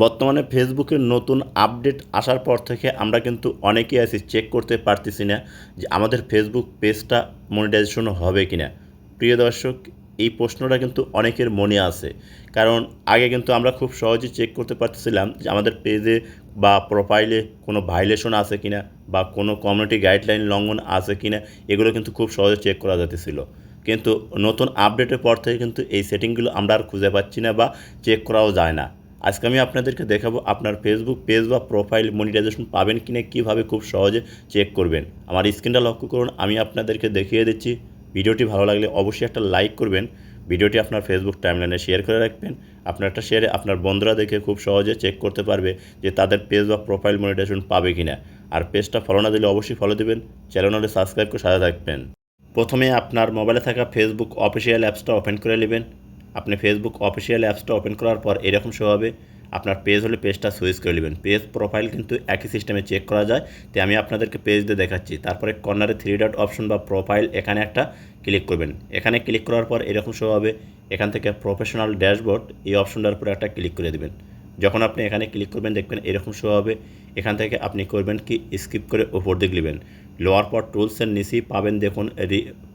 বর্তমানে ফেসবুকের নতুন আপডেট আসার পর থেকে আমরা কিন্তু অনেকেই আছি চেক করতে পারতেছি না যে আমাদের ফেসবুক পেজটা মনিটাইজেশন হবে কিনা। প্রিয় দর্শক, এই প্রশ্নটা কিন্তু অনেকের মনে আছে, কারণ আগে কিন্তু আমরা খুব সহজেই চেক করতে পারতেছিলাম যে আমাদের পেজে বা প্রোফাইলে কোনো ভাইলেশন আছে কিনা বা কোনো কমিউনিটি গাইডলাইন লঙ্ঘন আছে কিনা, এগুলো কিন্তু খুব সহজে চেক করা যেতেছিল। কিন্তু নতুন আপডেটের পর থেকে কিন্তু এই সেটিংগুলো আমরা আর খুঁজে পাচ্ছি না বা চেক করাও যায় না। আজকে আমি আপনাদেরকে দেখাবো আপনার ফেসবুক পেজ বা প্রোফাইল মনিটাইজেশন পাবেন কিনা, কীভাবে খুব সহজে চেক করবেন। আমার স্ক্রিনটা লক্ষ্য করুন, আমি আপনাদেরকে দেখিয়ে দিচ্ছি। ভিডিওটি ভালো লাগলে অবশ্যই একটা লাইক করবেন, ভিডিওটি আপনার ফেসবুক টাইমলাইনে শেয়ার করে রাখবেন। আপনার একটা শেয়ারে আপনার বন্ধুরা দেখে খুব সহজে চেক করতে পারবে যে তাদের পেজ বা প্রোফাইল মনিটাইজেশন পাবে কিনা। আর পেজটা ফলো না দিলে অবশ্যই ফলো দেবেন, চ্যানেল হলে সাবস্ক্রাইব করে সাথে থাকবেন। প্রথমে আপনার মোবাইলে থাকা ফেসবুক অফিসিয়াল অ্যাপসটা ওপেন করে নেবেন। আপনি ফেসবুক অফিসিয়াল অ্যাপসটা ওপেন করার পর এরকম শো হবে। আপনার পেজ হলে পেজটা সুইচ করে নেবেন। পেজ প্রোফাইল কিন্তু একই সিস্টেমে চেক করা যায়, তাই আমি আপনাদেরকে পেজ দিয়ে দেখাচ্ছি। তারপরে কর্নারে 3 ডট অপশন বা প্রোফাইল, এখানে একটা ক্লিক করবেন। এখানে ক্লিক করার পর এরকম শো হবে। এখান থেকে প্রফেশনাল ড্যাশবোর্ড এই অপশনটার উপরে একটা ক্লিক করে দেবেন। যখন আপনি এখানে ক্লিক করবেন দেখবেন এরকম শো হবে। এখান থেকে আপনি করবেন কি, স্কিপ করে ওপর দিকে নেবেন। লোয়ার পর টুলসের নিচেই পাবেন দেখুন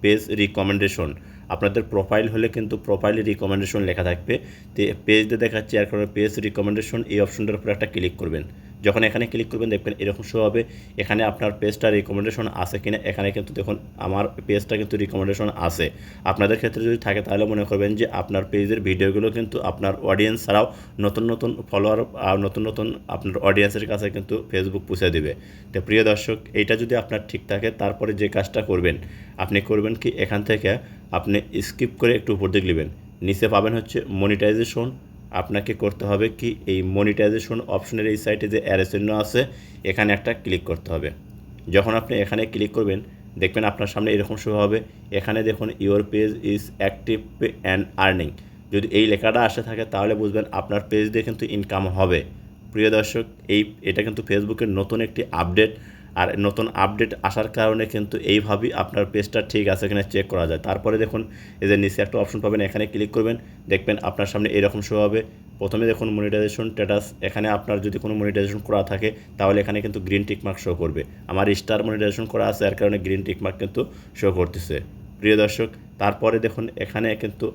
পেজ রিকমেন্ডেশন। আপনাদের প্রোফাইল হলে কিন্তু প্রোফাইলে রিকমেন্ডেশন লেখা থাকবে। তো পেজ দিয়ে দেখাচ্ছি, এর কারণে পেজ রিকমেন্ডেশন এই অপশনটার উপরে একটা ক্লিক করবেন। যখন এখানে ক্লিক করবেন দেখবেন এরকম শো হবে। এখানে আপনার পেজটা রিকমেন্ডেশন আছে কিনা, এখানে কিন্তু দেখুন আমার পেজটা কিন্তু রিকমেন্ডেশন আছে। আপনাদের ক্ষেত্রে যদি থাকে তাহলে মনে করবেন যে আপনার পেজের ভিডিওগুলো কিন্তু আপনার অডিয়েন্স ছাড়াও নতুন নতুন ফলোয়ার আর নতুন নতুন আপনার অডিয়েন্সের কাছে কিন্তু ফেসবুক পৌঁছে দেবে। তো প্রিয় দর্শক, এইটা যদি আপনার ঠিক থাকে তারপরে যে কাজটা করবেন, আপনি করবেন কি, এখান থেকে আপনি স্কিপ করে একটু উপর দিকে নেবেন। নিচে পাবেন হচ্ছে মনিটাইজেশন। আপনাকে করতে হবে কি, এই মনিটাইজেশন অপশনের এই সাইডে যে অ্যারো চিহ্ন আছে এখানে একটা ক্লিক করতে হবে। যখন আপনি এখানে ক্লিক করবেন দেখবেন আপনার সামনে এরকম শো হবে। এখানে দেখুন your page is active and earning. যদি এই লেখাটা আসে থাকে তাহলে বুঝবেন আপনার পেজ দিয়ে কিন্তু ইনকাম হবে। প্রিয় দর্শক, এটা কিন্তু ফেসবুকের নতুন একটি আপডেট। আর নতুন আপডেট আসার কারণে কিন্তু এইভাবেই আপনার পেজটা ঠিক আছে কিনা চেক করা যায়। তারপরে দেখুন এই যে নিচে একটা অপশন পাবেন, এখানে ক্লিক করবেন, দেখবেন আপনার সামনে এরকম শো হবে। প্রথমে দেখুন মনিটাইজেশন স্ট্যাটাস। এখানে আপনার যদি কোনো মনিটাইজেশন করা থাকে তাহলে এখানে কিন্তু গ্রিন টিক মার্ক শো করবে। আমার স্টার মনিটাইজেশন করা আছে, এর কারণে গ্রিন টিক মার্ক কিন্তু শো করতেছে। প্রিয় দর্শক, তারপরে দেখুন এখানে কিন্তু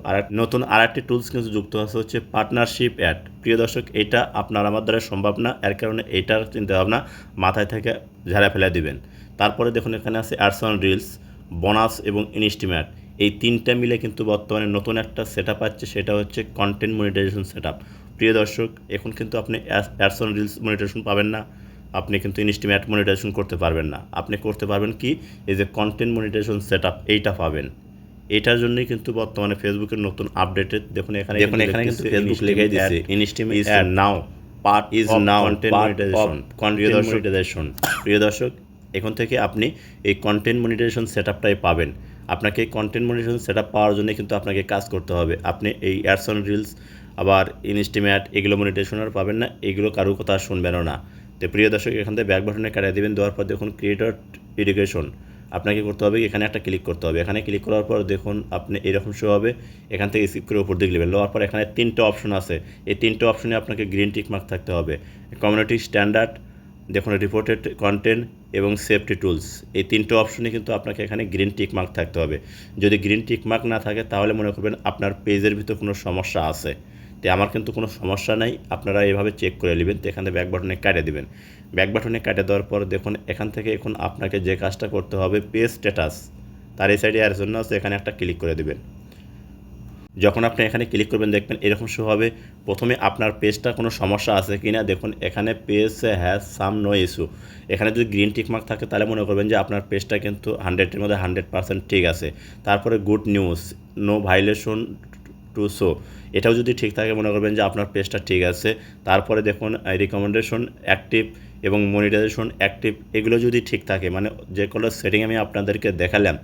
নতুন আরেকটি টুলস কিন্তু যুক্ত আছে, হচ্ছে পার্টনারশিপ অ্যাড। প্রিয় দর্শক, এটা আপনার আমার দ্বারা সম্ভব না, এর কারণে এইটার চিন্তাভাবনা মাথায় থেকে ঝাড়া ফেলে দিবেন। তারপরে দেখুন এখানে আছে অ্যাডস অন রিলস, বোনাস এবং ইনস্টিমেট। এই তিনটা মিলে কিন্তু বর্তমানে নতুন একটা সেট আপ আছে, সেটা হচ্ছে কন্টেন্ট মনিটাইজেশন সেট আপ। প্রিয় দর্শক, এখন কিন্তু আপনি অ্যাডস অন রিলস মনিটাইজেশন পাবেন না, আপনি কিন্তু ইনস্টিমেট মনিটাইজেশন করতে পারবেন না। আপনি করতে পারবেন কি, এই যে কন্টেন্ট মনিটাইজেশন সেট আপ, এইটা পাবেন। এটার জন্যই কিন্তু বর্তমানে ফেসবুকের নতুন আপডেটে দেখুন এখানে কিন্তু ফেসবুক লেখাই দিচ্ছে estimate is now part is now content monetization. প্রিয় দর্শক, এখন থেকে আপনি এই কন্টেন্ট মনিটাইজেশন সেট আপটাই পাবেন। আপনাকে এই কন্টেন্ট মনিটাইজেশন সেট আপ পাওয়ার জন্য কিন্তু আপনাকে কাজ করতে হবে। আপনি এই অ্যাডস অন রিলস আবার ইনস্টিমেট এগুলো মনিটাইজেশন আর পাবেন না, এগুলো কারোর কথা শুনবেনও না। তো প্রিয় দর্শক, এখান থেকে ব্যাক বাটনে কাটিয়ে দেবেন। দেওয়ার পর দেখুন ক্রিয়েটর এডুকেশন, আপনাকে করতে হবে এখানে একটা ক্লিক করতে হবে। এখানে ক্লিক করার পর দেখুন আপনি এরকম শো হবে। এখান থেকে স্কিপ করে উপর দিকে নেবেন। নেওয়ার পর এখানে 3টে অপশন আছে, এই 3টে অপশনে আপনাকে গ্রিন টিক মার্ক থাকতে হবে। কমিউনিটি স্ট্যান্ডার্ড, দেখুন রিপোর্টেড কন্টেন্ট এবং সেফটি টুলস, এই 3টে অপশনে কিন্তু আপনাকে এখানে গ্রিন টিক মার্ক থাকতে হবে। যদি গ্রিন টিক মার্ক না থাকে তাহলে মনে করবেন আপনার পেজের ভিতর কোনো সমস্যা আছে। তো আমার কিন্তু কোনো সমস্যা নাই, আপনারা এভাবে চেক করে নেবেন। তো এখান থেকে ব্যাক বাটনে কাটে দেবেন। ব্যাক বাটনে কাটে দেওয়ার পর দেখুন এখান থেকে এখন আপনাকে যে কাজটা করতে হবে, পেজ স্ট্যাটাস, তার এই সাইডে আর জন্য আছে, এখানে একটা ক্লিক করে দেবেন। যখন আপনি এখানে ক্লিক করবেন দেখবেন এরকম শো হবে। প্রথমে আপনার পেজটা কোনো সমস্যা আছে কি না দেখুন, এখানে page has some no issue. এখানে যদি গ্রিন টিক মার্ক থাকে তাহলে মনে করবেন যে আপনার পেজটা কিন্তু 100-এর মধ্যে 100% ঠিক আছে। তারপরে good news, no violation to show, এটাও যদি ঠিক থাকে মনে করবেন যে আপনার পেজটা ঠিক আছে। তারপরে দেখুন রিকমেন্ডেশন অ্যাক্টিভ এবং মনিটাইজেশন অ্যাক্টিভ, এগুলো যদি ঠিক থাকে, মানে যে কোনো সেটিং আমি আপনাদেরকে দেখালাম,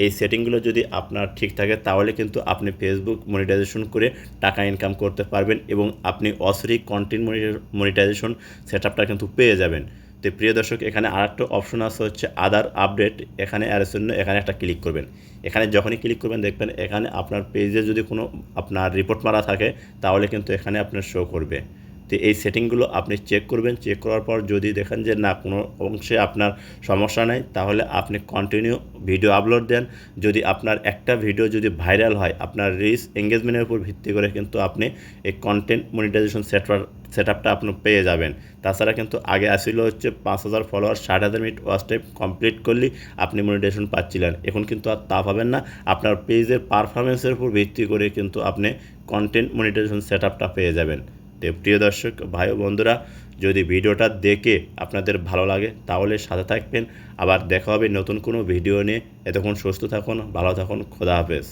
এই সেটিংগুলো যদি আপনার ঠিক থাকে তাহলে কিন্তু আপনি ফেসবুক মনিটাইজেশন করে টাকা ইনকাম করতে পারবেন এবং আপনি অসরি কন্টেন্ট মনিটাইজেশন সেট আপটা কিন্তু পেয়ে যাবেন। তো প্রিয় দর্শক, এখানে আরেকটা অপশন আছে হচ্ছে আদার আপডেট, এখানে আর জন্য এখানে একটা ক্লিক করবেন। এখানে যখনই ক্লিক করবেন দেখবেন এখানে আপনার পেজে যদি কোনো আপনার রিপোর্ট মারা থাকে তাহলে কিন্তু এখানে আপনার শো করবে। তো এই সেটিংগুলো আপনি চেক করবেন। চেক করার পর যদি দেখেন যে না কোনো অংশে আপনার সমস্যা নাই, তাহলে আপনি কন্টিনিউ ভিডিও আপলোড দেন। যদি আপনার একটা ভিডিও যদি ভাইরাল হয়, আপনার রিচ এঙ্গেজমেন্টের উপর ভিত্তি করে কিন্তু আপনি এই কন্টেন্ট মনিটাইজেশন সেটআপটা আপনি পেয়ে যাবেন। তাছাড়া কিন্তু আগে আসছিল হচ্ছে 5,000 follower 60,000 minute watch time complete করলেই আপনি মনিটাইজেশন পাচ্ছিলেন। এখন কিন্তু আর তা পাবেন না। আপনার পেজের পারফরমেন্সের উপর ভিত্তি করে কিন্তু আপনি কন্টেন্ট মনিটাইজেশন সেটআপটা পেয়ে যাবেন। তো প্রিয় দর্শক ভাই ও বন্ধুরা, যদি ভিডিওটা দেখে আপনাদের ভালো লাগে তাহলে সাথে থাকবেন। আবার দেখা হবে নতুন কোনো ভিডিও নিয়ে। এতক্ষণ সুস্থ থাকুন, ভালো থাকুন, খোদা হাফেজ।